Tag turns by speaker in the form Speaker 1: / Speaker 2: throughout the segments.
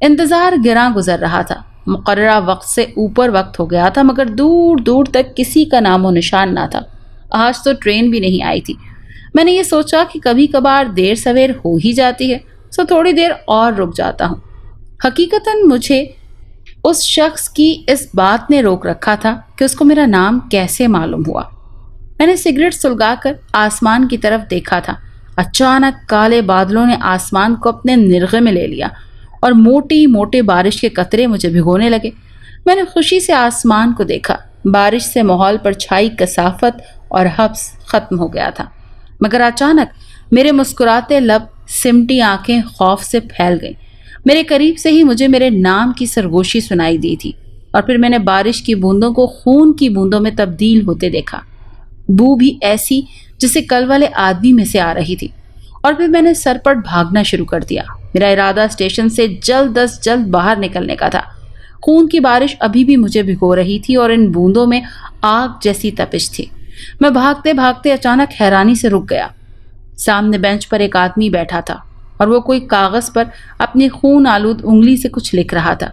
Speaker 1: انتظار گراں گزر رہا تھا، مقررہ وقت سے اوپر وقت ہو گیا تھا، مگر دور دور تک کسی کا نام و نشان نہ تھا۔ آج تو ٹرین بھی نہیں آئی تھی۔ میں نے یہ سوچا کہ کبھی کبھار دیر سویر ہو ہی جاتی ہے، سو تھوڑی دیر اور رک جاتا ہوں۔ حقیقتاً مجھے اس شخص کی اس بات نے روک رکھا تھا کہ اس کو میرا نام کیسے معلوم ہوا۔ میں نے سگریٹ سلگا کر آسمان کی طرف دیکھا تھا۔ اچانک کالے بادلوں نے آسمان کو اپنے نرغے میں لے لیا اور موٹی موٹے بارش کے قطرے مجھے بھگونے لگے۔ میں نے خوشی سے آسمان کو دیکھا۔ بارش سے ماحول پر چھائی کثافت اور حبس ختم ہو گیا تھا، مگر اچانک میرے مسکراتے لب، سمٹی آنکھیں خوف سے پھیل گئیں۔ میرے قریب سے ہی مجھے میرے نام کی سرگوشی سنائی دی تھی، اور پھر میں نے بارش کی بوندوں کو خون کی بوندوں میں تبدیل ہوتے دیکھا۔ بو بھی ایسی جسے کل والے آدمی میں سے آ رہی تھی، اور پھر میں نے سرپٹ بھاگنا شروع کر دیا۔ میرا ارادہ اسٹیشن سے جلد از جلد باہر نکلنے کا تھا۔ خون کی بارش ابھی بھی مجھے بھگو رہی تھی اور ان بوندوں میں آگ جیسی تپش تھی۔ میں بھاگتے بھاگتے اچانک حیرانی سے رک گیا۔ سامنے بینچ پر ایک آدمی بیٹھا تھا اور وہ کوئی کاغذ پر اپنی خون آلود انگلی سے کچھ لکھ رہا تھا۔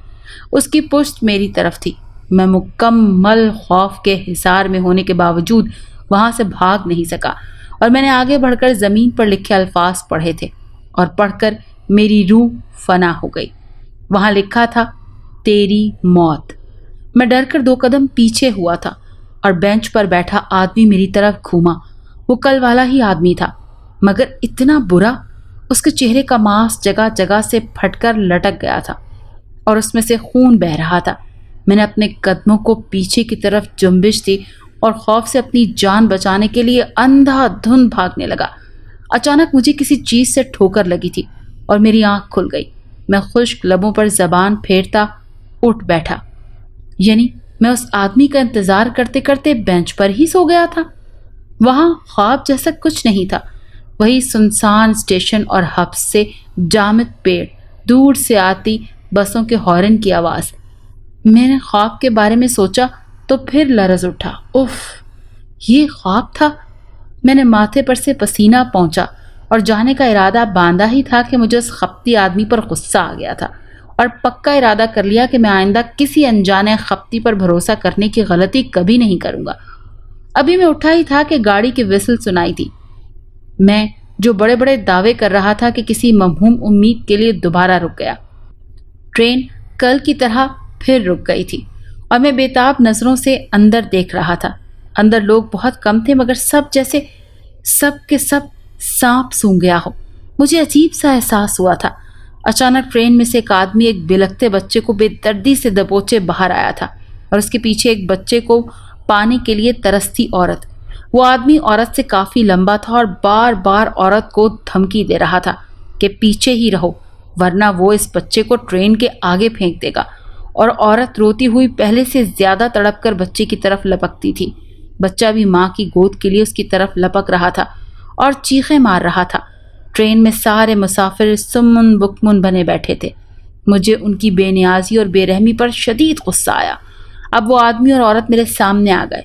Speaker 1: اس کی پشت میری طرف تھی۔ میں مکمل خوف کے حصار میں ہونے کے باوجود وہاں سے بھاگ نہیں سکا، اور میں نے آگے بڑھ کر زمین پر لکھے الفاظ پڑھے تھے، اور پڑھ کر میری روح فنا ہو گئی۔ وہاں لکھا تھا، تیری موت۔ میں ڈر کر 2 قدم پیچھے ہوا تھا، اور بینچ پر بیٹھا آدمی میری طرف گھوما۔ وہ کل والا ہی آدمی تھا، مگر اتنا برا۔ اس کے چہرے کا ماس جگہ جگہ سے پھٹ کر لٹک گیا تھا، اور اس میں سے خون بہہ رہا تھا۔ میں نے اپنے قدموں کو پیچھے کی طرف جنبش دی اور خوف سے اپنی جان بچانے کے لیے اندھا دھند بھاگنے لگا۔ اچانک مجھے کسی چیز سے ٹھوکر لگی تھی اور میری آنکھ کھل گئی۔ میں خشک لبوں پر زبان پھیرتا اٹھ بیٹھا، یعنی میں اس آدمی کا انتظار کرتے کرتے بینچ پر ہی سو گیا تھا۔ وہاں خواب جیسا کچھ نہیں تھا، وہی سنسان اسٹیشن اور حبس سے جامد پیڑ، دور سے آتی بسوں کے ہارن کی آواز۔ میں نے خواب کے بارے میں سوچا تو پھر لرز اٹھا۔ اف، یہ خواب تھا۔ میں نے ماتھے پر سے پسینہ پہنچا اور جانے کا ارادہ باندھا ہی تھا کہ مجھے اس خپتی آدمی پر غصہ آ گیا تھا، اور پکا ارادہ کر لیا کہ میں آئندہ کسی انجانے خپتی پر بھروسہ کرنے کی غلطی کبھی نہیں کروں گا۔ ابھی میں اٹھا ہی تھا کہ گاڑی کی وسل سنائی دی۔ میں جو بڑے بڑے دعوے کر رہا تھا کہ کسی موہوم امید کے لیے دوبارہ رک گیا۔ ٹرین کل کی طرح پھر رک گئی تھی، اور میں بےتاب نظروں سے اندر دیکھ رہا تھا۔ اندر لوگ بہت کم تھے، مگر سب جیسے سب کے سب سانپ سونگھ گیا ہو۔ مجھے عجیب سا احساس ہوا تھا۔ اچانک ٹرین میں سے ایک آدمی ایک بلکتے بچے کو بے دردی سے دبوچے باہر آیا تھا، اور اس کے پیچھے ایک بچے کو پانے کے لیے ترستی عورت۔ وہ آدمی عورت سے کافی لمبا تھا اور بار بار عورت کو دھمکی دے رہا تھا کہ پیچھے ہی رہو، ورنہ وہ اس بچے کو ٹرین کے آگے پھینک دے گا۔ اور عورت روتی ہوئی پہلے سے زیادہ تڑپ کر بچے کی طرف لپکتی تھی۔ بچہ بھی ماں کی گود کے لیے اس کی طرف لپک رہا تھا اور چیخیں مار رہا تھا۔ ٹرین میں سارے مسافر سمن بکمن بنے بیٹھے تھے۔ مجھے ان کی بے نیازی اور بے رحمی پر شدید غصہ آیا۔ اب وہ آدمی اور عورت میرے سامنے آ گئے۔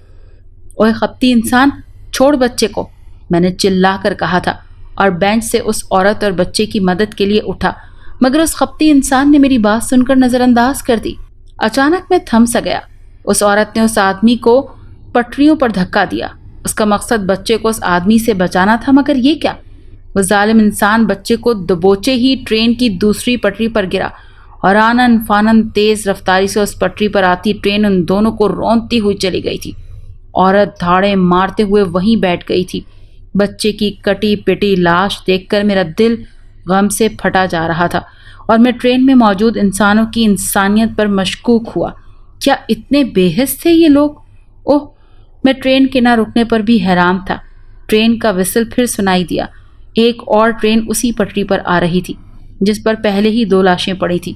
Speaker 1: اوے خپتی انسان، چھوڑ بچے کو، میں نے چلا کر کہا تھا، اور بینچ سے اس عورت اور بچے کی مدد کے لیے اٹھا، مگر اس خپتی انسان نے میری بات سن کر نظر انداز کر دی۔ اچانک میں تھم سا گیا۔ اس عورت نے اس آدمی کو پٹریوں پر دھکا دیا۔ اس کا مقصد بچے کو اس آدمی سے بچانا تھا، مگر یہ کیا؟ وہ ظالم انسان بچے کو دبوچے ہی ٹرین کی دوسری پٹری پر گرا، اور آنن فانن تیز رفتاری سے اس پٹری پر آتی ٹرین ان دونوں کو رونتی ہوئی چلی گئی تھی۔ عورت دھاڑے مارتے ہوئے وہیں بیٹھ گئی تھی۔ بچے کی کٹی پٹی لاش دیکھ کر میرا دل غم سے پھٹا جا رہا تھا، اور میں ٹرین میں موجود انسانوں کی انسانیت پر مشکوک ہوا۔ کیا اتنے بے حس تھے یہ لوگ؟ اوہ، میں ٹرین کے نہ رکنے پر بھی حیران تھا۔ ٹرین کا وسل پھر سنائی دیا۔ ایک اور ٹرین اسی پٹری پر آ رہی تھی جس پر پہلے ہی 2 لاشیں پڑی تھی۔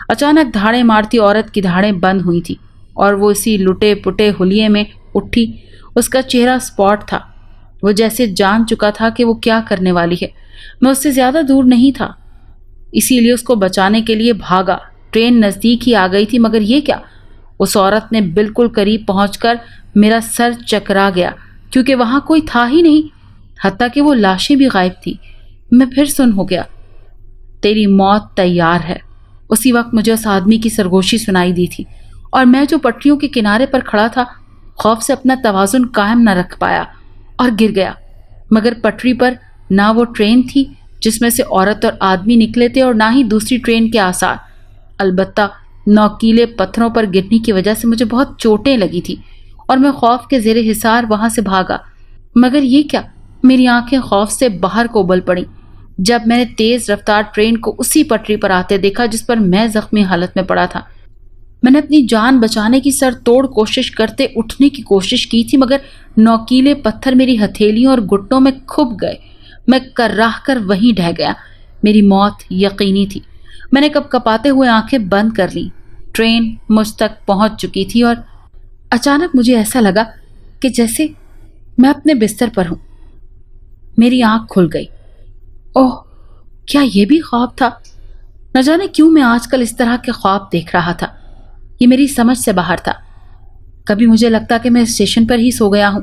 Speaker 1: اچانک دھاڑے مارتی عورت کی دھاڑیں بند ہوئی تھی، اور وہ اسی لٹے پٹے حلیے میں اٹھی۔ اس کا چہرہ اسپاٹ تھا۔ وہ جیسے جان چکا تھا کہ وہ کیا کرنے والی ہے۔ میں اس سے زیادہ دور نہیں تھا، اسی لیے اس کو بچانے کے لیے بھاگا۔ ٹرین نزدیک ہی آ گئی تھی، مگر یہ کیا؟ اس عورت نے بالکل قریب پہنچ کر میرا سر چکرا گیا، کیونکہ وہاں کوئی تھا ہی نہیں، حتیٰ کہ وہ لاشیں بھی غائب تھیں۔ میں پھر سن ہو گیا، تیری موت تیار ہے۔ اسی وقت مجھے اس آدمی کی سرگوشی سنائی دی تھی اور میں جو پٹریوں کے کنارے پر کھڑا تھا خوف سے اپنا توازن قائم نہ رکھ پایا اور گر گیا۔ مگر پٹری پر نہ وہ ٹرین تھی جس میں سے عورت اور آدمی نکلے تھے اور نہ ہی دوسری ٹرین کے آثار۔ البتہ نوکیلے پتھروں پر گرنے کی وجہ سے مجھے بہت چوٹیں لگی تھی اور میں خوف کے زیر حصار وہاں سے بھاگا۔ مگر یہ کیا، میری آنکھیں خوف سے باہر کو ابل پڑیں جب میں نے تیز رفتار ٹرین کو اسی پٹری پر آتے دیکھا جس پر میں زخمی حالت میں پڑا تھا۔ میں نے اپنی جان بچانے کی سر توڑ کوشش کرتے اٹھنے کی کوشش کی تھی، مگر نوکیلے پتھر میری ہتھیلیوں اور گھٹنوں میں کھپ گئے۔ میں کراہ کر وہیں ڈہ گیا۔ میری موت یقینی تھی۔ میں نے کپ کپاتے ہوئے آنکھیں بند کر لیں۔ ٹرین مجھ تک پہنچ چکی تھی اور اچانک مجھے ایسا لگا کہ جیسے میں اپنے بستر پر ہوں۔ میری آنکھ کھل گئی۔ اوہ، کیا یہ بھی خواب تھا؟ نہ جانے کیوں میں آج کل اس طرح کے خواب دیکھ رہا تھا۔ یہ میری سمجھ سے باہر تھا۔ کبھی مجھے لگتا کہ میں اسٹیشن پر ہی سو گیا ہوں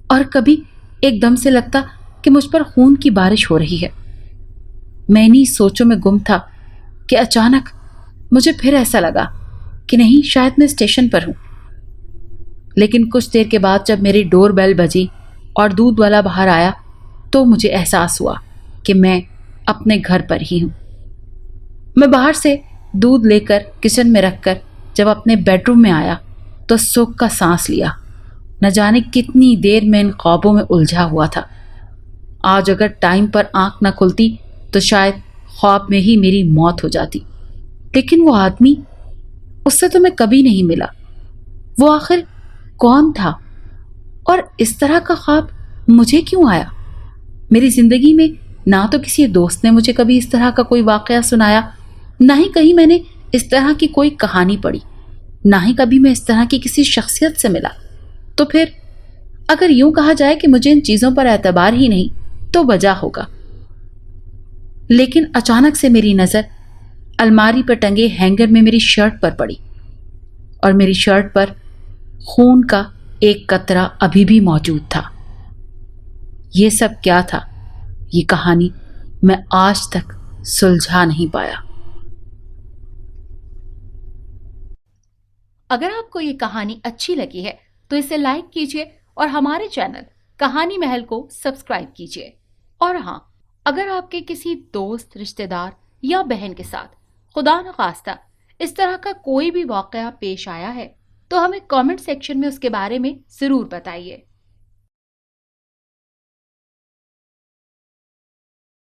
Speaker 1: اور کبھی ایک دم سے لگتا کہ مجھ پر خون کی بارش ہو رہی ہے۔ میں انہی سوچوں میں گم تھا کہ اچانک مجھے پھر ایسا لگا کہ نہیں، شاید میں اسٹیشن پر ہوں۔ لیکن کچھ دیر کے بعد جب میری ڈور بیل بجی اور دودھ والا باہر آیا تو مجھے احساس ہوا کہ میں اپنے گھر پر ہی ہوں۔ میں باہر سے دودھ لے کر کچن میں رکھ کر جب اپنے بیڈ روم میں آیا تو سکھ کا سانس لیا۔ نہ جانے کتنی دیر میں ان خوابوں میں الجھا ہوا تھا۔ آج اگر ٹائم پر آنکھ نہ کھلتی تو شاید خواب میں ہی میری موت ہو جاتی۔ لیکن وہ آدمی، اس سے تو میں کبھی نہیں ملا۔ وہ آخر کون تھا اور اس طرح کا خواب مجھے کیوں آیا؟ میری زندگی میں نہ تو کسی دوست نے مجھے کبھی اس طرح کا کوئی واقعہ سنایا، نہ ہی کہیں میں نے اس طرح کی کوئی کہانی پڑھی، نہ ہی کبھی میں اس طرح کی کسی شخصیت سے ملا۔ تو پھر اگر یوں کہا جائے کہ مجھے ان چیزوں پر اعتبار ہی نہیں تو بجا ہوگا۔ لیکن اچانک سے میری نظر الماری پر ٹنگے ہینگر میں میری شرٹ پر پڑی اور میری شرٹ پر خون کا ایک قطرہ ابھی بھی موجود تھا۔ یہ سب کیا تھا؟ یہ کہانی میں آج تک سلجھا نہیں پایا۔
Speaker 2: اگر آپ کو یہ کہانی اچھی لگی ہے تو اسے لائک کیجیے اور ہمارے چینل کہانی محل کو سبسکرائب کیجیے۔ اور ہاں، اگر آپ کے کسی دوست، رشتہ دار یا بہن کے ساتھ خدا نخواستہ اس طرح کا کوئی بھی واقعہ پیش آیا ہے تو ہمیں کامنٹ سیکشن میں اس کے بارے میں ضرور بتائیے۔